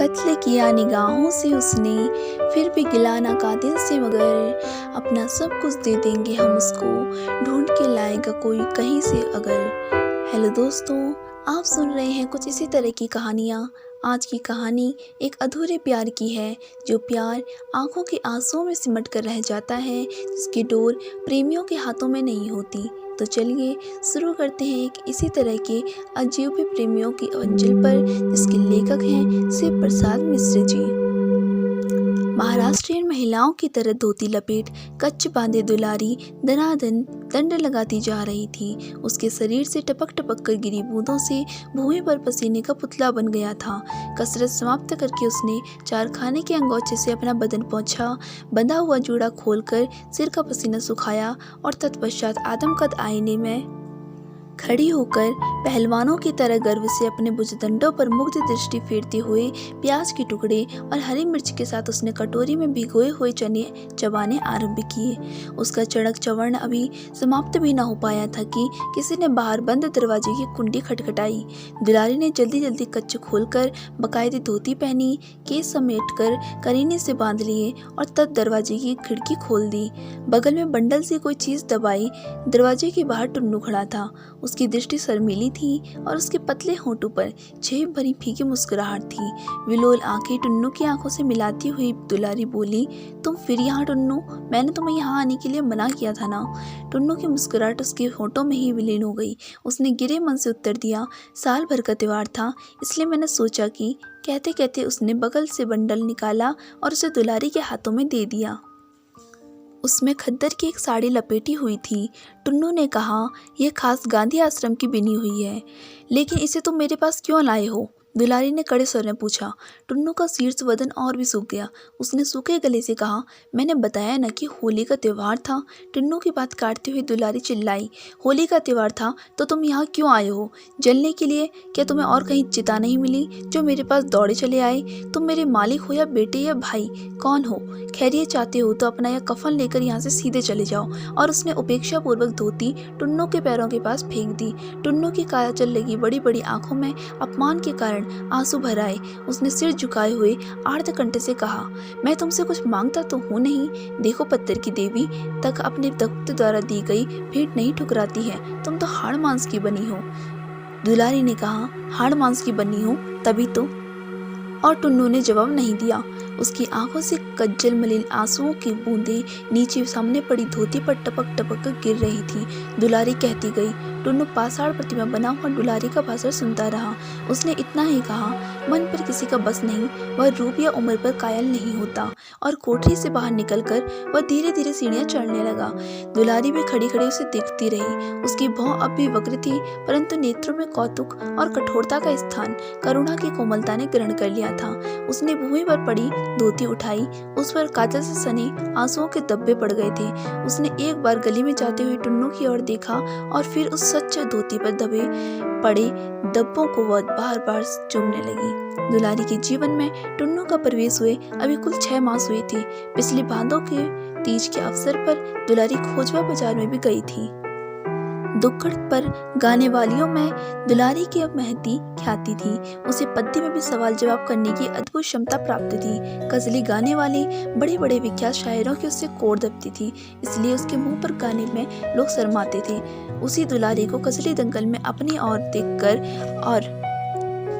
कत्ल किया निगाहों से उसने, फिर भी गिला ना कातिल से मगर, अपना सब कुछ दे देंगे हम उसको, ढूंढ के लाएगा कोई कहीं से अगर। हेलो दोस्तों, आप सुन रहे हैं कुछ इसी तरह की कहानियाँ। आज की कहानी एक अधूरे प्यार की है, जो प्यार आंखों के आंसुओं में सिमट कर रह जाता है, जिसकी डोर प्रेमियों के हाथों में नहीं होती। तो चलिए शुरू करते हैं एक इसी तरह के अजूबे प्रेमियों की अंचल पर, जिसके लेखक हैं शिव प्रसाद मिश्र जी। महाराष्ट्रियन महिलाओं की तरह धोती लपेट कच्च बांधे दुलारी दनादन दंड लगाती जा रही थी। उसके शरीर से टपक टपक कर गिरी बूंदों से भूमि पर पसीने का पुतला बन गया था। कसरत समाप्त करके उसने चारखाने के अंगोछे से अपना बदन पोंछा, बंधा हुआ जूड़ा खोलकर सिर का पसीना सुखाया और तत्पश्चात आदमकद आईने में खड़ी होकर पहलवानों की तरह गर्व से अपने भुजदंडों पर मुग्ध दृष्टि फेरते हुए प्याज के टुकड़े और हरी मिर्च के साथ उसने कटोरी में भिगोए हुए चने चबाने आरंभ किए। उसका चड़क चवर्ण अभी समाप्त भी न हो पाया था कि किसी ने बाहर बंद दरवाजे की कुंडी खटखटाई। दुलारी ने जल्दी जल्दी कच्च खोलकर बाकायदे धोती पहनी, केस समेट कर करीने से बांध लिए और तब दरवाजे की खिड़की खोल दी। बगल में बंडल से कोई चीज दबाई। दरवाजे के बाहर टुन्नू खड़ा था। उसकी दृष्टि शर्मीली थी और उसके पतले होंठों पर झेप भरी फीकी मुस्कुराहट थी। विलोल आंखें टुन्नू की आंखों से मिलाती हुई दुलारी बोली, तुम फिर यहाँ टुन्नू? मैंने तुम्हें यहाँ आने के लिए मना किया था ना। टुन्नू की मुस्कुराहट उसके होंठों में ही विलीन हो गई। उसने गिरे मन से उत्तर दिया, साल भर का त्योहार था, इसलिए मैंने सोचा कि। कहते कहते उसने बगल से बंडल निकाला और उसे दुलारी के हाथों में दे दिया। उसमें खद्दर की एक साड़ी लपेटी हुई थी। टुन्नू ने कहा, यह खास गांधी आश्रम की बिनी हुई है, लेकिन इसे तुम मेरे पास क्यों लाए हो? दुलारी ने कड़े स्वर में पूछा। टुन्नू का शीर्ष वदन और भी सूख गया। उसने सूखे गले से कहा, मैंने बताया न कि होली का त्योहार था। टुन्नू की बात काटते हुए दुलारी चिल्लाई, होली का त्योहार था तो तुम यहाँ क्यों आए हो? जलने के लिए? क्या तुम्हें और कहीं चिता नहीं मिली जो मेरे पास दौड़े चले आए? तुम मेरे मालिक हो या बेटे या भाई? कौन हो? खैरियत चाहते हो तो अपना यह कफन लेकर यहाँ से सीधे चले जाओ। और उसने उपेक्षा पूर्वक धोती टुन्नू के पैरों के पास फेंक दी। टुन्नू की काया चल लगी बड़ी बड़ी आंखों में अपमान के कारण आंसू भर आए। उसने सिर झुकाए हुए आर्त कंठ से कहा, मैं तुमसे कुछ मांगता तो हूँ नहीं। देखो, पत्थर की देवी तक अपने तख्त द्वारा दी गई भेंट नहीं ठुकराती है। तुम तो हाड़ मांस की बनी हो। दुलारी ने कहा, हाड़ मांस की बनी हो तभी तो। और टुन्नू ने जवाब नहीं दिया। उसकी आंखों से कज्जल मलिन आंसुओं की बूंदें नीचे सामने पड़ी धोती पर टपक टपक कर गिर रही थी। दुलारी कहती गई। टुन्नू पाषाण प्रतिमा बना हुआ दुलारी का भाषण सुनता रहा। उसने इतना ही कहा, मन पर किसी का बस नहीं, वह रूप या उम्र पर कायल नहीं होता। और कोठरी से बाहर निकलकर वह धीरे धीरे सीढ़ियां चढ़ने लगा। दुलारी भी खड़ी खड़ी उसे देखती रही। उसकी भौं अब भी वक्र थी, परंतु नेत्रों में कौतुक और कठोरता का स्थान करुणा की कोमलता ने ग्रहण कर लिया था। उसने भूमि पर पड़ी धोती उठाई। उस पर काजल से सने आंसुओं के धब्बे पड़ गए थे। उसने एक बार गली में जाते हुए टुन्नू की ओर देखा और फिर उस सच्चे धोती पर दबे पड़े धब्बों को वह बार बार चूमने लगी। दुलारी के जीवन में टुन्नू का प्रवेश हुए अभी कुल 6 मास हुए थे। पिछली भादों के तीज के अवसर पर दुलारी खोजवा बाजार में भी गई थी। दुक्कड़ पर गाने वालियों में दुलारी की महती ख्याति थी। उसे पद्य में भी सवाल जवाब करने की अद्भुत क्षमता प्राप्त थी। गजली गाने वाली बड़े बड़े विख्यात शायरों की उससे कोर दबती थी, इसलिए उसके मुंह पर गाने में लोग शर्माते थे। उसी दुलारी को गजली दंगल में अपनी ओर देखकर और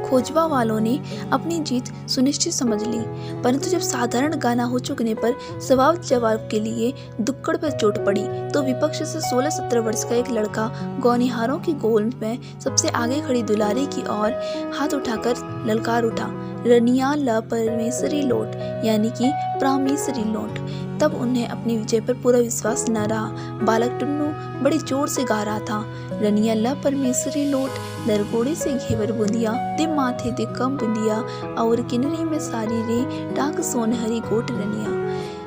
खोजवा वालों ने अपनी जीत सुनिश्चित समझ ली। परंतु जब साधारण गाना हो चुकने पर सवाल जवाब के लिए दुक्कड़ पर चोट पड़ी, तो विपक्ष से 16-17 वर्ष का एक लड़का गौनिहारों की गोल में सबसे आगे खड़ी दुलारी की ओर हाथ उठाकर ललकार उठा, रनिया ल परमेश्वरी लौट, यानी कि प्रामेश्वरी लौट। तब उन्हें अपनी विजय पर पूरा विश्वास न रहा। बालक टुन्नू बड़ी जोर से गा रहा था, रनिया ल परमेश्वरी लौट, दरगोड़े से घेवर बुंदिया, दे माथे दे कम बुंदिया, और किनरी में सारी रे डाक सोनहरी गोट रनिया।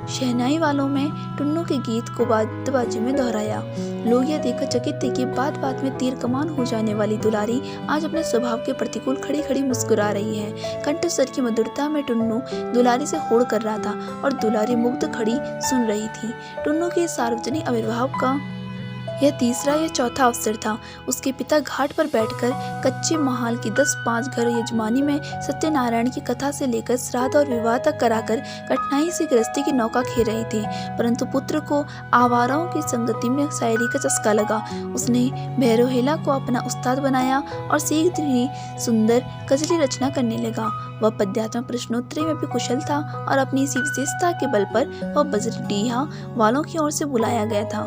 शहनाई वालों में टुन्नू के गीत को बाजी में दोहराया। लोग यह देखकर चकित थे कि बात बात में तीर कमान हो जाने वाली दुलारी आज अपने स्वभाव के प्रतिकूल खड़ी खड़ी मुस्कुरा रही है। कंठ स्वर की मधुरता में टुन्नू दुलारी से होड़ कर रहा था और दुलारी मुग्ध खड़ी सुन रही थी। टुन्नू के सार्वजनिक आविर्भाव का यह तीसरा या चौथा अवसर था। उसके पिता घाट पर बैठकर कच्चे महाल की 10-5 घर यजमानी में सत्यनारायण की कथा से लेकर श्राद्ध और विवाह तक कराकर कठिनाई से गृहस्थी की नौका खेल रहे थे, परंतु पुत्र को आवाराओं की संगति में शायरी का चस्का लगा। उसने भैरोहेला को अपना उस्ताद बनाया और शीघ्र ही सुंदर गजली रचना करने लगा। वह पद्यात्मक प्रश्नोत्तरी में भी कुशल था और अपनी इसी विशेषता के बल पर वह बजरडीहा वालों की ओर से बुलाया गया था।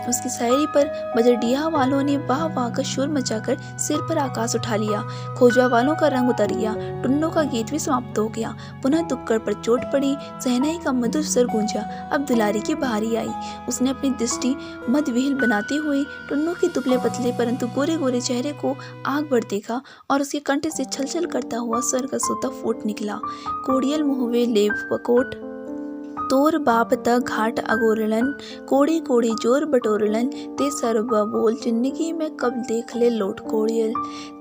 उसकी शायरी पर बजरडीहा वालों ने वाह वाह का शोर मचाकर सिर पर आकाश उठा लिया। खोजवा वालों का रंग उतर गया। टुन्नों का गीत भी समाप्त हो गया। पुनः दुक्कड़ पर चोट पड़ी। सहनाई का मधुर स्वर गूंजा। अब दुलारी की बारी आई। उसने अपनी दृष्टि मदविहीन बनाते हुए टुन्नों के दुबले पतले परंतु गोरे गोरे चेहरे को आग भर देखा और उसके कंठ से छल छल करता हुआ स्वर का सोता फूट निकला। कोड़ियल मुहवे लेव वकोट तोर बाप त घाट अगोरलन, कोड़े कोड़े जोर बटोरलन, ते सरबा बोल जिंदगी में कब देख ले लोट कोड़ियल।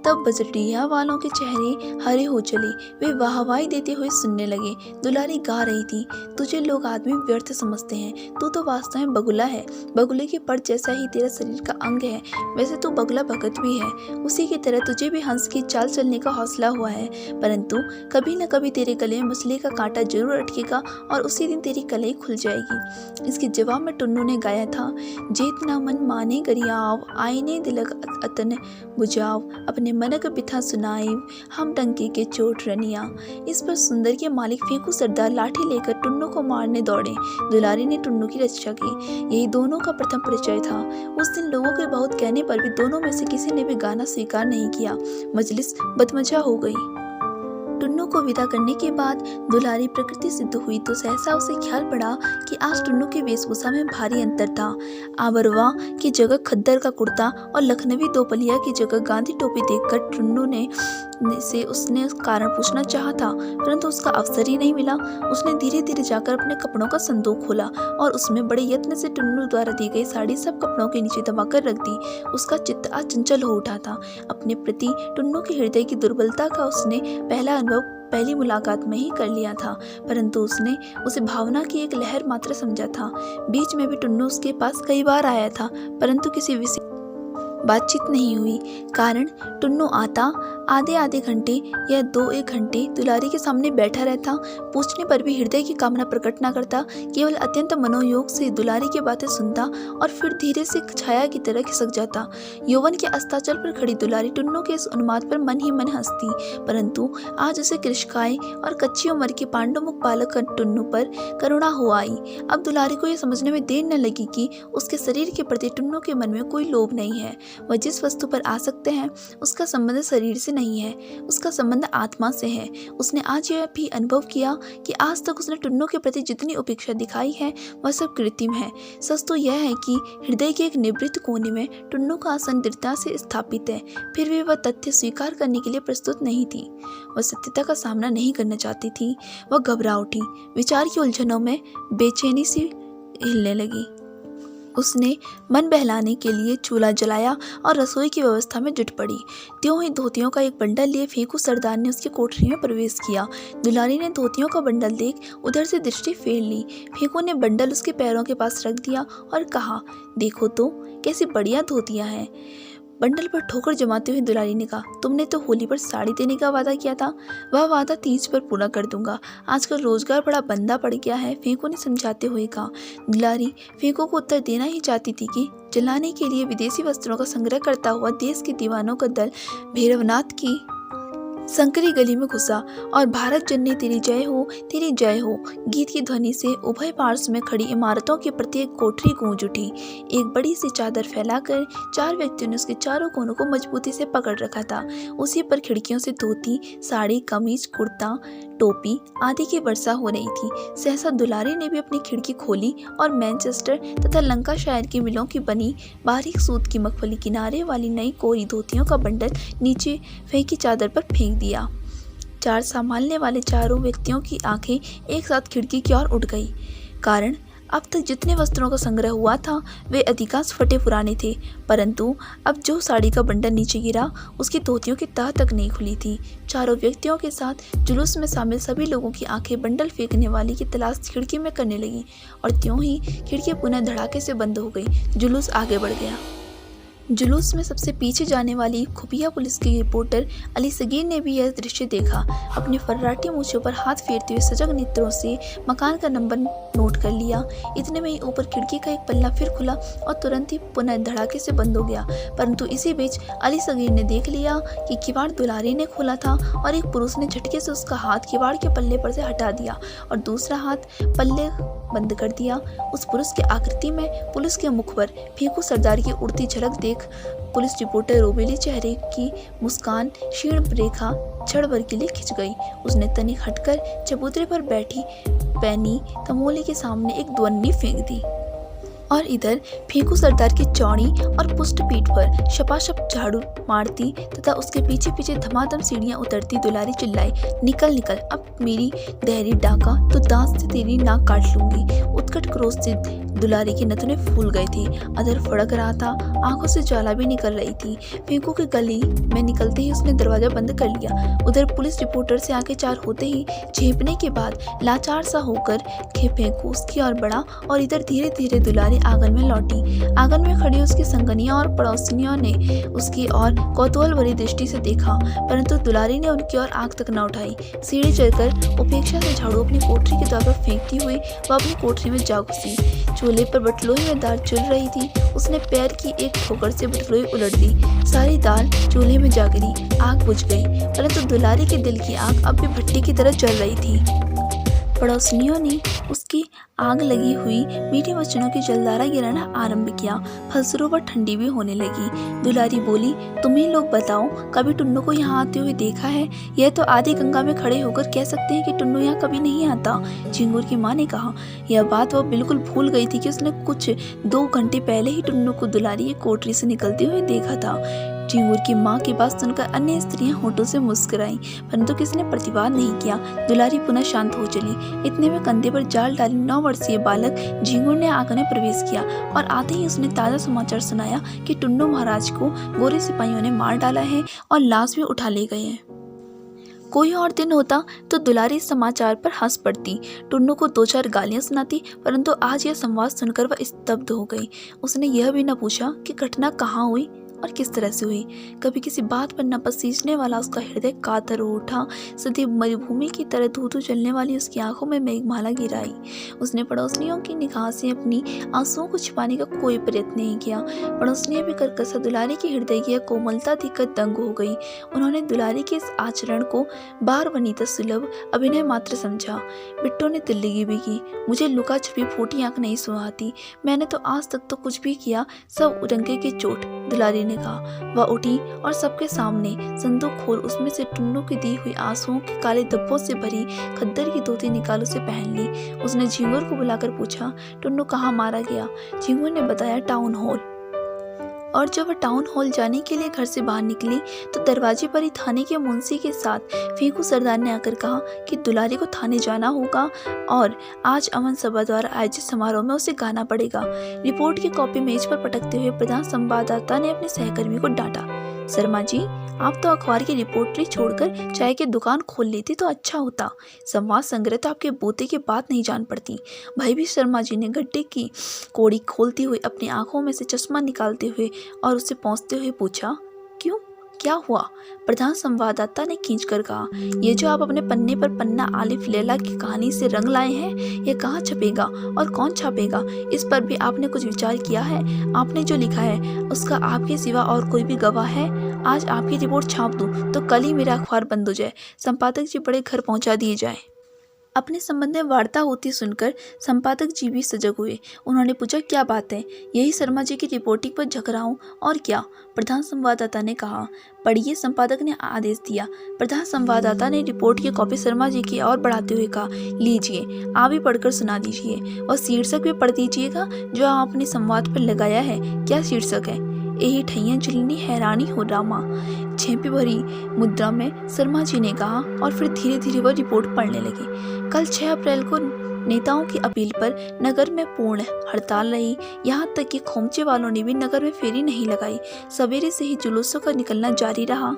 तब बजरडीहा वालों के चेहरे हरे हो चले। वे वाहवाही देते हुए सुनने लगे। दुलारी गा रही थी, तुझे लोग आदमी व्यर्थ समझते हैं, तू तो वास्तव में बगुला है। बगुले के पर जैसा ही तेरा शरीर का अंग है, वैसे तू बगुला भगत भी है। उसी की तरह तुझे भी हंस की चाल चलने का हौसला हुआ है, परंतु कभी न कभी तेरे गले में मछली का कांटा जरूर अटकेगा और उसी दिन तेरी कलाई खुल जाएगी। इसके जवाब में टुन्नू ने गाया था, जेतना मन माने गरियाव, आईने दिलक अतन बुझाव, अपने मनक बिथा सुनाइव, हम टंकी के चोट रनिया। इस पर सुंदर के मालिक फेंकू सरदार लाठी लेकर टुन्नू को मारने दौड़े। दुलारी ने टुन्नू की रक्षा की। यही दोनों का प्रथम परिचय था। उस दिन लोगों के बहुत कहने पर भी दोनों में से किसी ने भी गाना स्वीकार नहीं किया। मजलिस बदमजा हो गई। टुन्नू को विदा करने के बाद दुलारी प्रकृति सिद्ध हुई तो सहसा उसे ख्याल पड़ा कि आज टुन्नू की वेशभूषा में भारी अंतर था। आबरवा की जगह खद्दर का कुर्ता और लखनवी दोपलिया की जगह गांधी टोपी देखकर टुन्नू ने उसने कारण पूछना चाहा था, परंतु उसका अवसर ही नहीं मिला। उसने धीरे धीरे जाकर अपने कपड़ों का संदूक खोला और उसमें बड़े यत्न से टुन्नू द्वारा दी गई साड़ी सब कपड़ों के नीचे दबाकर रख दी। उसका चित्त आज चंचल हो उठा था। अपने प्रति टुन्नू की हृदय की दुर्बलता का उसने पहला अनुभव पहली मुलाकात में ही कर लिया था, परंतु उसने उसे भावना की एक लहर मात्र समझा था। बीच में भी टुन्नू उसके पास कई बार आया था, परंतु किसी विषय बातचीत नहीं हुई। कारण टुन्नू आता आधे आधे घंटे या 2-1 घंटे दुलारी के सामने बैठा रहता, पूछने पर भी हृदय की कामना प्रकट न करता, केवल अत्यंत मनोयोग से दुलारी की बातें सुनता और फिर धीरे से छाया की तरह खिसक जाता। यौवन के अस्ताचल पर खड़ी दुलारी टुन्नू के इस उन्माद पर मन ही मन हंसती, परंतु आज उसे कृषकाय और कच्ची उम्र के पांडुमुख बालक टुन्नू पर करुणा हो आई। अब दुलारी को यह समझने में देर न लगी कि उसके शरीर के प्रति टुन्नू के मन में कोई लोभ नहीं है। वह जिस वस्तु पर आसक्त है उसका संबंध शरीर से नहीं है, उसका संबंध आत्मा से है। उसने आज यह भी अनुभव किया कि आज तक उसने टुन्नू के प्रति जितनी उपेक्षा दिखाई है वह सब कृत्रिम है। सच तो यह है कि हृदय के एक निवृत्त कोने में टुन्नू का आसन दृढ़ता से स्थापित है। फिर भी वह तथ्य स्वीकार करने के लिए प्रस्तुत नहीं थी। वह सत्यता का सामना नहीं करना चाहती थी। वह घबरा उठी। विचार की उलझनों में बेचैनी सी हिलने लगी। उसने मन बहलाने के लिए चूल्हा जलाया और रसोई की व्यवस्था में जुट पड़ी। त्यों ही धोतियों का एक बंडल लिए फेंकू सरदार ने उसकी कोठरी में प्रवेश किया। दुलारी ने धोतियों का बंडल देख उधर से दृष्टि फेर ली। फेंकू ने बंडल उसके पैरों के पास रख दिया और कहा, देखो तो कैसी बढ़िया धोतियां हैं। बंडल पर ठोकर जमाते हुए दुलारी ने कहा, तुमने तो होली पर साड़ी देने का वादा किया था, वह वादा तीज पर पूरा कर दूंगा। आजकल रोजगार बड़ा बंदा पड़ गया है, फेंकू ने समझाते हुए कहा। दुलारी फेंकू को उत्तर देना ही चाहती थी कि जलाने के लिए विदेशी वस्त्रों का संग्रह करता हुआ देश के दीवानों का दल भैरवनाथ की संकरी गली में घुसा और भारत जननी तेरी जय हो गीत की ध्वनि से उभय पार्श्व में खड़ी इमारतों की प्रत्येक कोठरी गूंज उठी। एक बड़ी सी चादर फैलाकर 4 व्यक्तियों ने उसके चारों कोनों को मजबूती से पकड़ रखा था। उसी पर खिड़कियों से धोती, साड़ी, कमीज, कुर्ता, टोपी आदि की वर्षा हो रही थी। सहसा दुलारी ने भी अपनी खिड़की खोली और मैनचेस्टर तथा लंकाशायर की मिलों की बनी बारीक सूत की मखमली किनारे वाली नई कोरी धोतियों का बंडल नीचे फेंकी चादर पर फेंक दिया। 4 संभालने वाले चारों व्यक्तियों की आंखें एक साथ खिड़की की ओर उठ गई। कारण अब तक जितने वस्त्रों का संग्रह हुआ था वे अधिकांश फटे पुराने थे, परंतु अब जो साड़ी का बंडल नीचे गिरा उसकी धोतियों की तह तक नहीं खुली थी। चारों व्यक्तियों के साथ जुलूस में शामिल सभी लोगों की आंखें बंडल फेंकने वाली की तलाश खिड़की में करने लगी और त्यों ही खिड़की पुनः धड़ाके से बंद हो गई। जुलूस आगे बढ़ गया। जुलूस में सबसे पीछे जाने वाली खुफिया पुलिस की रिपोर्टर अली सगीर ने भी यह दृश्य देखा। अपने फर्राटी मूंछों पर हाथ फेरते हुए सजग नेत्रों से मकान का नंबर नोट कर लिया। इतने में ही ऊपर खिड़की का एक पल्ला फिर खुला और तुरंत ही पुनः धड़ाके से बंद हो गया। परंतु इसी बीच अली सगीर ने देख लिया कि किवाड़ दुलारी ने खोला था और एक पुरुष ने झटके से उसका हाथ किवाड़ के पल्ले पर से हटा दिया और दूसरा हाथ पल्ले बंद कर दिया। उस पुरुष की आकृति में पुलिस के मुख पर फेंकू सरदार की उड़ती झलक देख पुलिस रिपोर्टर रोबेली चेहरे की मुस्कान क्षीण रेखा क्षण भर के लिए खिंच गई। उसने तनिक हटकर चबूतरे पर बैठी पैनी तमोली के सामने एक द्वन्नी फेंक दी और इधर फेंकू सरदार की चौड़ी और पुष्ट पीठ पर शपाशप झाड़ू मारती तथा उसके पीछे पीछे धमाधम सीढ़ियां उतरती दुलारी चिल्लाई, निकल निकल, अब मेरी देहरी डाका तो दांत से तेरी नाक काट लूंगी। उत्कट क्रोध से दुलारी की नथुने फूल गई थी, अधर फड़क रहा था, आंखों से ज्वाला भी निकल रही थी। फेंकू की गली में निकलते ही उसने दरवाजा बंद कर लिया। उधर पुलिस रिपोर्टर से आंखें चार होते ही झेपने के बाद लाचार सा होकर फेंकू उसकी ओर बढ़ा और इधर धीरे धीरे दुलारी आंगन में लौटी। आंगन में खड़ी उसकी संगनियां और पड़ोसिनियों ने उसकी ओर कौतूहल भरी दृष्टि से देखा, परंतु दुलारी ने उनकी ओर आंख तक न उठाई। सीढ़ी चढ़कर उपेक्षा से झाड़ू अपनी कोठरी के द्वार पर फेंकती हुई वह अपनी कोठरी में जा घुसी। चूल्हे पर बटलोई में दाल चुल रही थी। उसने पैर की एक ठोकर से बटलोई उलट दी, सारी दाल चूल्हे में जा गिरी, आग बुझ गई। परंतु दुलारी के दिल की आग अब भी भट्टी की तरह जल रही थी। पड़ोसिनियों ने उसकी आग लगी हुई मीठे वचनों की जलधारा गिराना आरंभ किया। फलस्वरूप ठंडी भी होने लगी। दुलारी बोली, तुम ही लोग बताओ, कभी टुन्नू को यहाँ आते हुए देखा है? यह तो आधी गंगा में खड़े होकर कह सकते हैं कि टुन्नू यहाँ कभी नहीं आता। झिंगुर की माँ ने कहा। यह बात वह बिल्कुल भूल गई थी कि उसने कुछ 2 घंटे पहले ही टुन्नू को दुलारी की कोठरी से निकलते हुए देखा था। झिंगुर की माँ की बात सुनकर अन्य स्त्रियां होठों से मुस्कुराईं, परंतु किसी ने प्रतिवाद नहीं किया। दुलारी पुनः शांत हो चली। इतने में कंधे पर जाल डाली 9 वर्षीय बालक झिंगुर ने आंगन में प्रवेश किया और आते ही उसने ताजा समाचार सुनाया कि टुन्नू महाराज को गोरे सिपाहियों ने मार डाला है और लाश भी उठा ले गए हैं। कोई और दिन होता तो दुलारी इस समाचार पर हंस पड़ती, टुन्नू को 2-4 गालियां सुनाती, परंतु आज यह संवाद सुनकर वह स्तब्ध हो गई। उसने यह भी न पूछा कि घटना कहाँ हुई और किस तरह से हुई। कभी किसी बात पर न पसीजने वाला उसका हृदय कातर हो उठा। सदी मरुभूमि की तरह धू-धू चलने वाली उसकी आंखों में मेघमाला गिराई। उसने पड़ोसियों की निगाह से अपनी आंसुओं को छिपाने का कोई प्रयत्न नहीं किया। पड़ोसियां भी करकसा दुलारी के हृदय की कोमलता देखकर दंग हो गई। उन्होंने दुलारी के इस आचरण को बार वनिता सुलभ अभिनय मात्र समझा। बिट्टू ने तिल्लगी भी की, मुझे लुका छिपी फूटी आंख नहीं सुहाती। मैंने तो आज तक तो कुछ भी किया, सब उड़ंगे की चोट, दुलारी ने कहा। वह उठी और सबके सामने संदूक खोल उसमें से टुन्नू की दी हुई आंसुओं के काले धब्बों से भरी खद्दर की धोती निकाल उसे पहन ली। उसने झिंगुर को बुलाकर पूछा, टुन्नू कहाँ मारा गया? झिंगुर ने बताया, टाउन हॉल। और जब वह टाउन हॉल जाने के लिए घर से बाहर निकली तो दरवाजे पर ही थाने के मुंशी के साथ फेंकू सरदार ने आकर कहा कि दुलारी को थाने जाना होगा और आज अमन सभा द्वारा आयोजित समारोह में उसे गाना पड़ेगा। रिपोर्ट की कॉपी मेज पर पटकते हुए प्रधान संवाददाता ने अपने सहकर्मी को डांटा, शर्मा जी, आप तो अखबार की रिपोर्टरी छोड़कर चाय की दुकान खोल लेती तो अच्छा होता। संवाद संग्रह तो आपके बोते की बात नहीं जान पड़ती। भयभीत शर्मा जी ने गड्ढे की कोड़ी खोलती हुई अपनी आंखों में से चश्मा निकालते हुए और उसे पहुंचते हुए पूछा, क्यों, क्या हुआ? प्रधान संवाददाता ने खींचकर कहा, ये जो आप अपने पन्ने पर पन्ना आलिफ लैला की कहानी से रंग लाए हैं, ये कहाँ छपेगा और कौन छापेगा? इस पर भी आपने कुछ विचार किया है? आपने जो लिखा है उसका आपके सिवा और कोई भी गवाह है? आज आपकी रिपोर्ट छाप दूं तो कल ही मेरा अखबार बंद हो जाए, संपादक जी बड़े घर पहुंचा दिए जाए। अपने संबंध में वार्ता होती सुनकर संपादक जी भी सजग हुए। उन्होंने पूछा, क्या बात है? यही शर्मा जी की रिपोर्टिंग पर झक रहा हूँ, और क्या? प्रधान संवाददाता ने कहा। पढ़िए, संपादक ने आदेश दिया। प्रधान संवाददाता ने रिपोर्ट की कॉपी शर्मा जी की ओर बढ़ाते हुए कहा, लीजिए, आप भी पढ़कर सुना दीजिए और शीर्षक भी पढ़ दीजिएगा जो आपने संवाद पर लगाया है। क्या शीर्षक है? यही ठैया जुलनी हैरानी हो रामा, झेंपी भरी मुद्रा में शर्मा जी ने कहा और फिर धीरे धीरे वह रिपोर्ट पढ़ने लगे। कल 6 अप्रैल को नेताओं की अपील पर नगर में पूर्ण हड़ताल रही। यहाँ तक कि खोमचे वालों ने भी नगर में फेरी नहीं लगाई। सवेरे से ही जुलूसों का निकलना जारी रहा।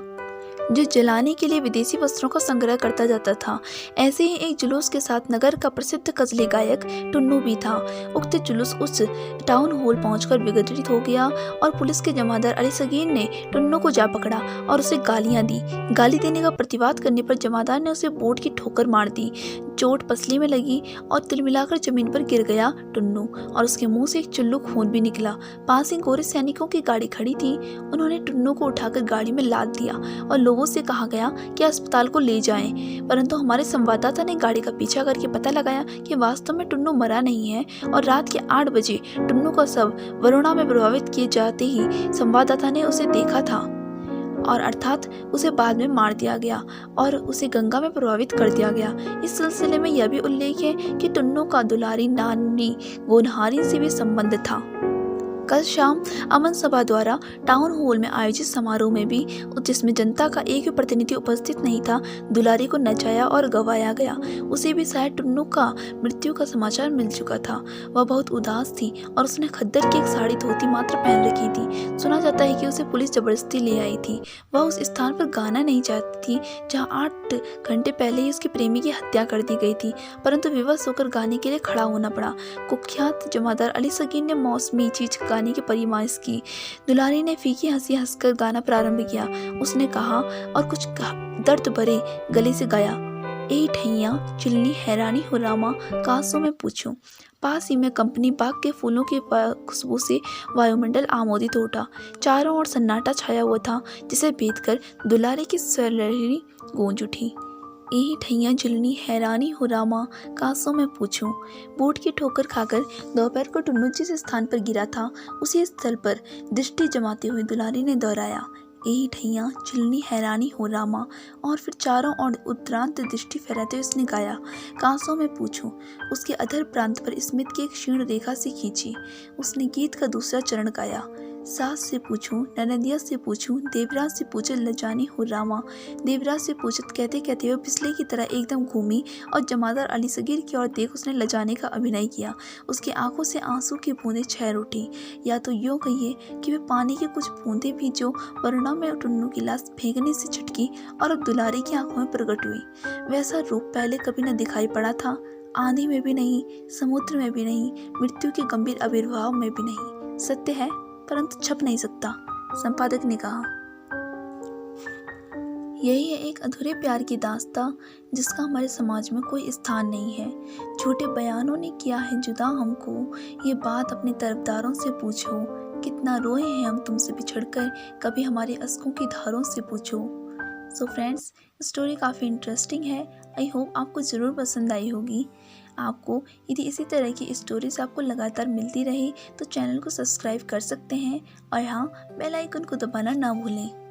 जो जलाने के लिए विदेशी वस्त्रों का संग्रह करता जाता था। ऐसे ही एक जुलूस के साथ नगर का प्रसिद्ध गजल गायक टुन्नू भी था। उक्त जुलूस उस टाउन हॉल पहुंचकर विघटित हो गया और पुलिस के जमादार अली सगीर ने टुन्नू को जा पकड़ा और उसे गालियां दी। गाली देने का प्रतिवाद करने पर जमादार ने उसे बोर्ड की ठोकर मार दी। चोट पसली में लगी और तिलमिलाकर जमीन पर गिर गया टुन्नू और उसके मुंह से एक चुल्लू खून भी निकला। पास ही गोरे सैनिकों की गाड़ी खड़ी थी। उन्होंने टुन्नू को उठाकर गाड़ी में लाद दिया और लोगों से कहा गया कि अस्पताल को ले जाएं, परंतु हमारे संवाददाता ने गाड़ी का पीछा करके पता लगाया कि वास्तव में टुन्नू मरा नहीं है और रात के 8 बजे टुन्नू का शव वरुणा में प्रभावित किए जाते ही संवाददाता ने उसे देखा था और अर्थात उसे बाद में मार दिया गया और उसे गंगा में प्रभावित कर दिया गया। इस सिलसिले में यह भी उल्लेख है कि टुन्नू का दुलारी नानी गोनहारी से भी संबंध था। कल शाम अमन सभा द्वारा टाउन हॉल में आयोजित समारोह में भी, जिसमें जनता का एक भी प्रतिनिधि उपस्थित नहीं था, दुलारी को नचाया और गवाया गया। उसे भी शायद टुन्नू का मृत्यु का समाचार मिल चुका था। वह बहुत उदास थी और उसने खद्दर की एक साड़ी धोती मात्र पहन रखी थी। सुना जाता है कि उसे पुलिस जबरदस्ती ले आई थी। वह उस स्थान पर गाना नहीं चाहती थी जहाँ 8 घंटे पहले ही उसके प्रेमी की हत्या कर दी गई थी, परंतु विवश होकर गाने के लिए खड़ा होना पड़ा। कुख्यात जमादार अली सगीर ने मौसमी चीज गाने की परिमाइश की। दुलारी ने फीकी हंसी हंसकर गाना प्रारंभ किया। उसने कहा और कुछ दर्द भरे गले से गाया, ए ठैया चिलनी हैरानी हो रामा कासों में पूछूं। पास ही में कंपनी बाग के फूलों की खुशबू से वायुमंडल आमोदित हो उठा। चारों ओर सन्नाटा छाया हुआ था, जिसे भेदकर दुलारी की स्वरलहरी गूंज उठी। यही ठैया झुलनी हैरानी हो रामा कासों में पूछूं। बूट की ठोकर खाकर दोपहर को टुन्नू जिस स्थान पर गिरा था, उसी स्थल पर दृष्टि जमाते हुए दुलारी ने दोहराया, यही ठैया झुलनी हैरानी हो रामा, और फिर चारों ओर उत्तरांत दृष्टि फैलाते हुए उसने गाया, कासों में पूछूं। उसके अधर प्रांत पर स्मित की एक क्षीण रेखा से खींची। उसने गीत का दूसरा चरण गाया, सास से पूछूं, ननदिया से पूछूं, देवराज से पूछे लजानी हो रामा। देवराज से पूछत कहते कहते हुए पिछले की तरह एकदम घूमी और जमादार अली सगीर की ओर देख उसने लजाने का अभिनय किया। उसकी आंखों से आंसू की बूंदें छहर उठी, या तो यूँ कहिए कि वे पानी की कुछ बूंदें भी जो वरुणा में टुन्नू की लाश फेंकने से छटकी और अब दुलारी की आंखों में प्रकट हुई। वैसा रूप पहले कभी न दिखाई पड़ा था, आंधी में भी नहीं, समुद्र में भी नहीं, मृत्यु के गंभीर आविर्भाव में भी नहीं। सत्य है परंतु छप नहीं सकता, संपादक ने कहा। यही है एक अधूरे प्यार की दास्तां जिसका हमारे समाज में कोई स्थान नहीं है। झूठे बयानों ने किया है जुदा हमको, ये बात अपने तरफदारों से पूछो। कितना रोए हैं हम तुमसे बिछड़कर, कभी हमारे अश्कों की धारों से पूछो। सो फ्रेंड्स, स्टोरी काफ़ी इंटरेस्टिंग है। आई होप आपको ज़रूर पसंद आई होगी। आपको यदि इसी तरह की स्टोरीज आपको लगातार मिलती रहे तो चैनल को सब्सक्राइब कर सकते हैं और हाँ, बेल आइकन को दबाना ना भूलें।